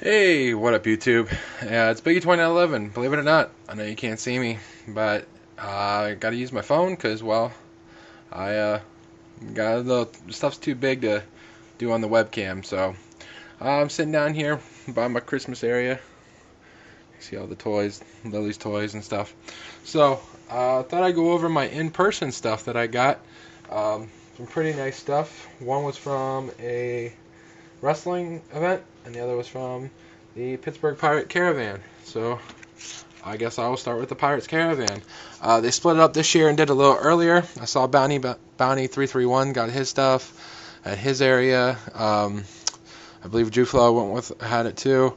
Hey, what up, YouTube? Yeah, it's Biggie2911. Believe it or not, I know you can't see me, but I gotta use my phone because, well, I got the stuff's too big to do on the webcam. So I'm sitting down here by my Christmas area. You see all the toys, Lily's toys and stuff. So I thought I'd go over my in-person stuff that I got. Some pretty nice stuff. One was from a wrestling event, and the other was from the Pittsburgh Pirate Caravan. So I guess I will start with the Pirates Caravan. They split it up this year and did it a little earlier. I saw Bounty 331 got his stuff at his area. I believe Juflo had it too.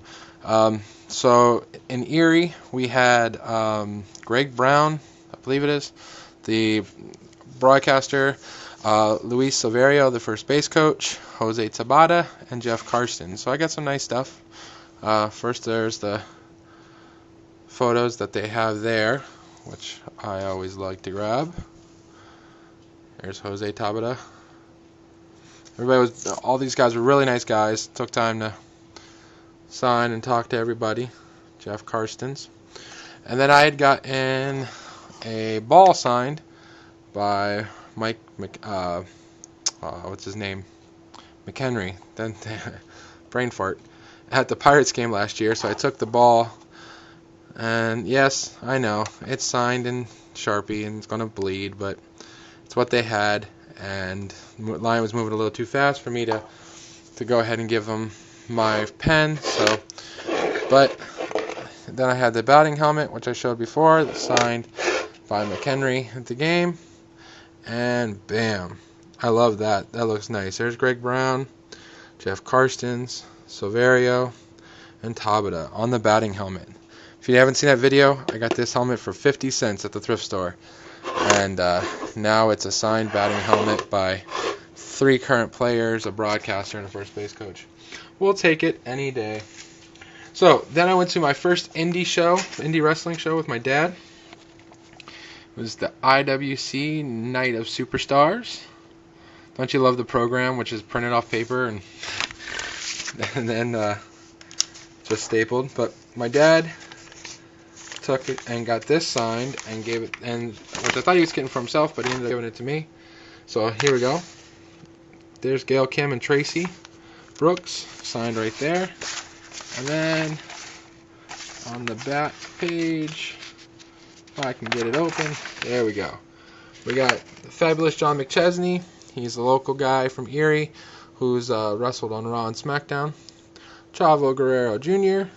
So in Erie we had Greg Brown, I believe it is, the broadcaster. Luis Silverio, the first base coach, Jose Tabata, and Jeff Karsten. So I got some nice stuff. First, there's the photos that they have there, which I always like to grab. There's Jose Tabata. All these guys were really nice guys. Took time to sign and talk to everybody. Jeff Karstens. And then I had gotten a ball signed by Mike, what's his name? McHenry. Then brain fart. At the Pirates game last year, so I took the ball, and yes, I know it's signed in Sharpie and it's gonna bleed, but it's what they had, and Lion was moving a little too fast for me to go ahead and give him my pen. So, but then I had the batting helmet, which I showed before, that's signed by McHenry at the game. And bam, I love that. That looks nice. There's Greg Brown, Jeff Karstens, Silverio, and Tabata on the batting helmet. If you haven't seen that video, I got this helmet for 50 cents at the thrift store. And now it's a signed batting helmet by 3 current players, a broadcaster, and a first base coach. We'll take it any day. So then I went to my first indie wrestling show with my dad. It was the IWC Night of Superstars. Don't you love the program, which is printed off paper and then just stapled? But my dad took it and got this signed and gave it, and which I thought he was getting for himself, but he ended up giving it to me. So here we go. There's Gail Kim and Tracy Brooks signed right there. And then on the back page, if I can get it open, there we go. We got the fabulous John McChesney. He's a local guy from Erie who's wrestled on Raw and SmackDown. Chavo Guerrero Jr.,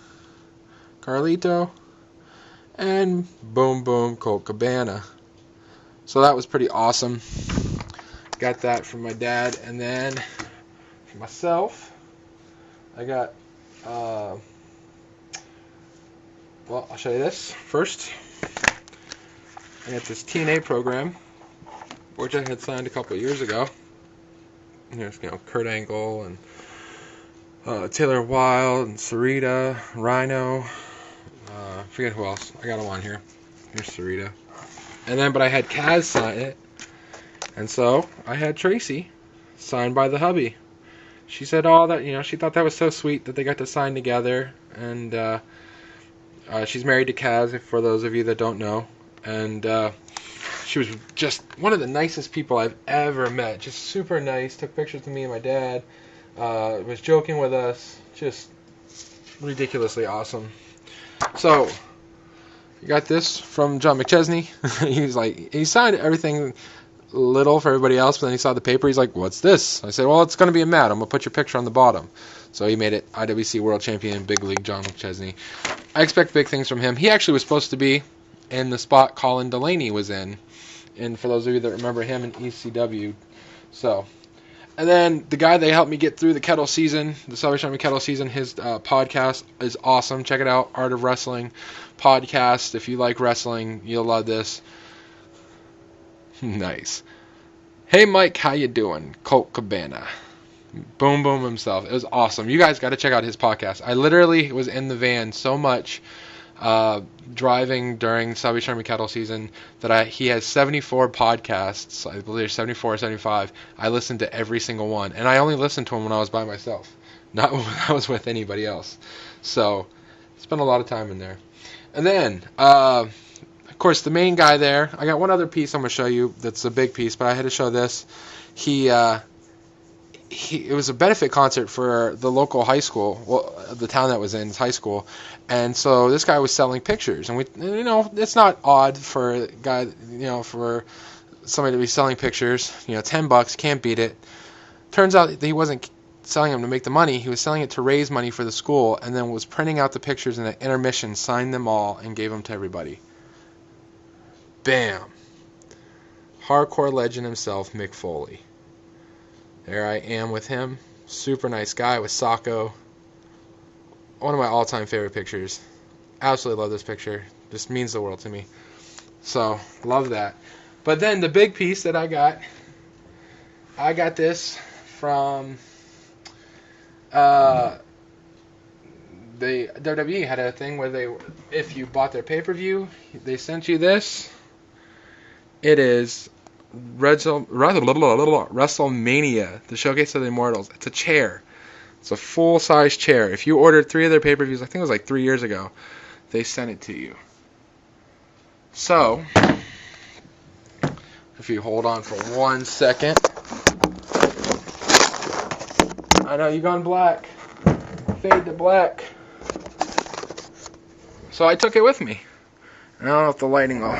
Carlito, and Boom Boom Colt Cabana. So that was pretty awesome. Got that from my dad. And then for myself, I got, well, I'll show you this first. I got this TNA program, which I had signed a couple of years ago. There's, Kurt Angle and Taylor Wilde and Sarita, Rhino. Forget who else. I got them on here. Here's Sarita. And then, but I had Kaz sign it, and so I had Tracy signed by the hubby. She said all that, she thought that was so sweet that they got to sign together, and she's married to Kaz, for those of you that don't know. And she was just one of the nicest people I've ever met. Just super nice. Took pictures of me and my dad. Was joking with us. Just ridiculously awesome. So, you got this from John McChesney. He signed everything little for everybody else, but then he saw the paper. He's like, "What's this?" I said, "Well, it's going to be a mat. I'm going to put your picture on the bottom." So he made it IWC World Champion, Big League John McChesney. I expect big things from him. He actually was supposed to be in the spot Colin Delaney was in. And for those of you that remember him in ECW. So, and then the guy that helped me get through the kettle season, the Salvation Army kettle season, his podcast is awesome. Check it out, Art of Wrestling podcast. If you like wrestling, you'll love this. Nice. Hey Mike, how you doing? Colt Cabana. Boom Boom himself. It was awesome. You guys got to check out his podcast. I literally was in the van so much driving during Salvation Army cattle season that he has 74 podcasts. I believe there's 74 or 75. I listened to every single one, and I only listened to them when I was by myself not when I was with anybody else. So spent a lot of time in there. And then, of course, the main guy there. I got one other piece I'm gonna show you. That's a big piece, but I had to show this. It was a benefit concert for the local high school, well, the town that was in high school, and so this guy was selling pictures, and it's not odd for a guy, for somebody to be selling pictures. $10, can't beat it. Turns out that he wasn't selling them to make the money. He was selling it to raise money for the school, and then was printing out the pictures in the intermission, signed them all, and gave them to everybody. Bam! Hardcore legend himself, Mick Foley. There I am with him. Super nice guy with Sacco. One of my all-time favorite pictures. Absolutely love this picture. Just means the world to me. So, love that. But then the big piece that I got this from the WWE had a thing where if you bought their pay-per-view, they sent you this. It is WrestleMania, the Showcase of the Immortals. It's a chair. It's a full-size chair. If you ordered 3 of their pay-per-views, I think it was like 3 years ago, they sent it to you. So, if you hold on for 1 second. I know you've gone black. Fade to black. So I took it with me. I don't know if the lighting will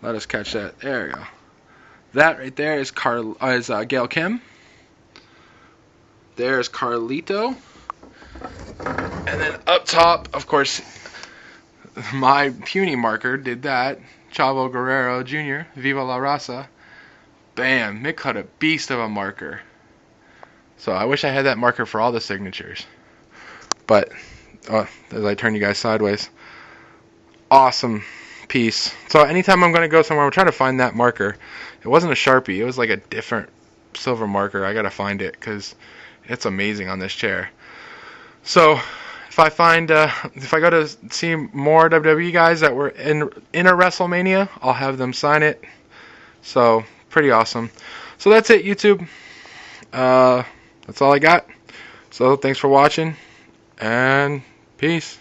let us catch that. There we go. That right there is Gail Kim. There's Carlito. And then up top, of course, my puny marker did that. Chavo Guerrero Jr., Viva La Raza. Bam, Mick had a beast of a marker. So I wish I had that marker for all the signatures. But, as I turn you guys sideways, awesome piece. So anytime I'm going to go somewhere, I'm trying to find that marker. It wasn't a Sharpie. It was like a different silver marker. I got to find it because it's amazing on this chair. So if I go to see more WWE guys that were in a WrestleMania, I'll have them sign it. So pretty awesome. So that's it, YouTube. That's all I got. So thanks for watching, and peace.